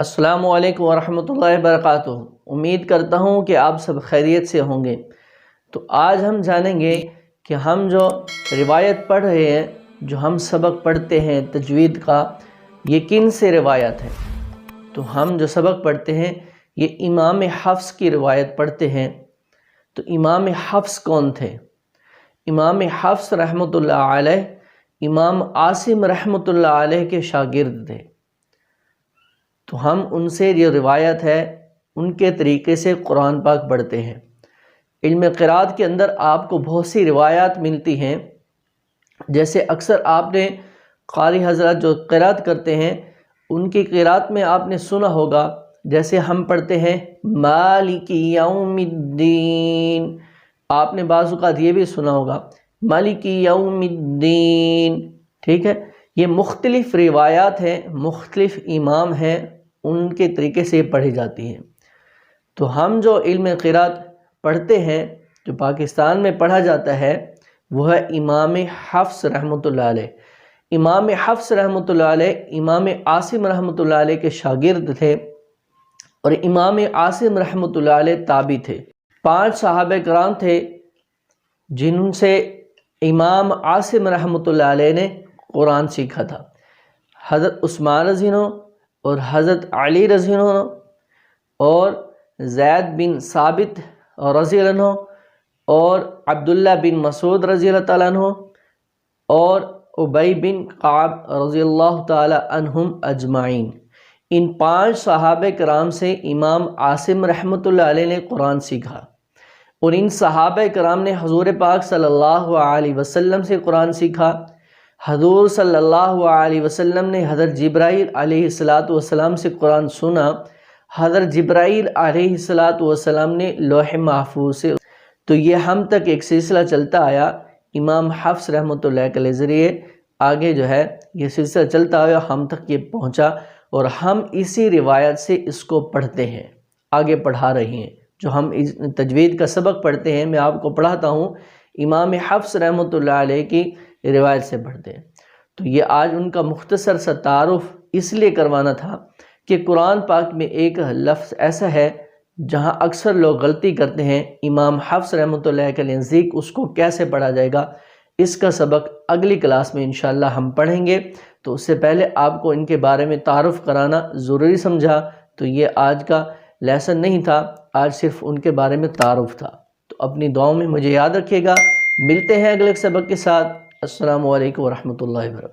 السلام علیکم ورحمۃ اللہ وبرکاتہ۔ امید کرتا ہوں کہ آپ سب خیریت سے ہوں گے۔ تو آج ہم جانیں گے کہ ہم جو روایت پڑھ رہے ہیں، جو ہم سبق پڑھتے ہیں تجوید کا، یہ کن سے روایت ہے۔ تو ہم جو سبق پڑھتے ہیں یہ امام حفص کی روایت پڑھتے ہیں۔ تو امام حفص کون تھے؟ امام حفص رحمۃ اللہ علیہ امام عاصم رحمۃ اللہ علیہ کے شاگرد تھے۔ تو ہم ان سے جو روایت ہے ان کے طریقے سے قرآن پاک پڑھتے ہیں۔ علم قرات کے اندر آپ کو بہت سی روایات ملتی ہیں، جیسے اکثر آپ نے قاری حضرات جو قرات کرتے ہیں ان کی قرات میں آپ نے سنا ہوگا، جیسے ہم پڑھتے ہیں مالک یوم الدین، آپ نے بعض اوقات یہ بھی سنا ہوگا مالک یوم الدین، ٹھیک ہے۔ یہ مختلف روایات ہیں، مختلف امام ہیں، ان کے طریقے سے پڑھی جاتی ہیں۔ تو ہم جو علم قرات پڑھتے ہیں، جو پاکستان میں پڑھا جاتا ہے، وہ ہے امام حفص رحمۃ اللہ علیہ۔ امام حفص رحمۃ اللہ علیہ امام عاصم رحمۃ اللہ علیہ کے شاگرد تھے، اور امام عاصم رحمۃ اللہ علیہ تابعی تھے۔ 5 صحابہ کرام تھے جن سے امام عاصم رحمۃ اللہ علیہ نے قرآن سیکھا تھا۔ حضرت عثمان رضی اللہ عنہ اور حضرت علی رضی اللہ عنہ اور زید بن ثابت رضی اللہ عنہ اور عبداللہ بن مسعود رضی اللہ تعالیٰ عنہ اور ابی بن کعب رضی اللہ تعالیٰ عنہم اجمعین، ان 5 صحابہ کرام سے امام عاصم رحمۃ اللہ علیہ نے قرآن سیکھا، اور ان صحابہ کرام نے حضور پاک صلی اللہ علیہ وسلم سے قرآن سیکھا۔ حضور صلی اللہ علیہ وسلم نے حضرت جبرائیل علیہ السلام سے قرآن سنا، حضرت جبرائیل علیہ السلام نے لوح محفوظ سے۔ تو یہ ہم تک ایک سلسلہ چلتا آیا، امام حفص رحمۃ اللہ کے ذریعے آگے جو ہے یہ سلسلہ چلتا آیا، ہم تک یہ پہنچا، اور ہم اسی روایت سے اس کو پڑھتے ہیں، آگے پڑھا رہے ہیں۔ جو ہم تجوید کا سبق پڑھتے ہیں، میں آپ کو پڑھاتا ہوں، امام حفص رحمۃ اللہ علیہ کی روایت سے پڑھتے ہیں۔ تو یہ آج ان کا مختصر سا تعارف اس لیے کروانا تھا کہ قرآن پاک میں ایک لفظ ایسا ہے جہاں اکثر لوگ غلطی کرتے ہیں، امام حفص رحمۃ اللہ کے نزدیک اس کو کیسے پڑھا جائے گا۔ اس کا سبق اگلی کلاس میں انشاءاللہ ہم پڑھیں گے۔ تو اس سے پہلے آپ کو ان کے بارے میں تعارف کرانا ضروری سمجھا، تو یہ آج کا لیسن نہیں تھا، آج صرف ان کے بارے میں تعارف تھا۔ تو اپنی دعاؤں میں مجھے یاد رکھیے گا۔ ملتے ہیں اگلے سبق کے ساتھ۔ السلام علیکم ورحمۃ اللہ وبرکاتہ۔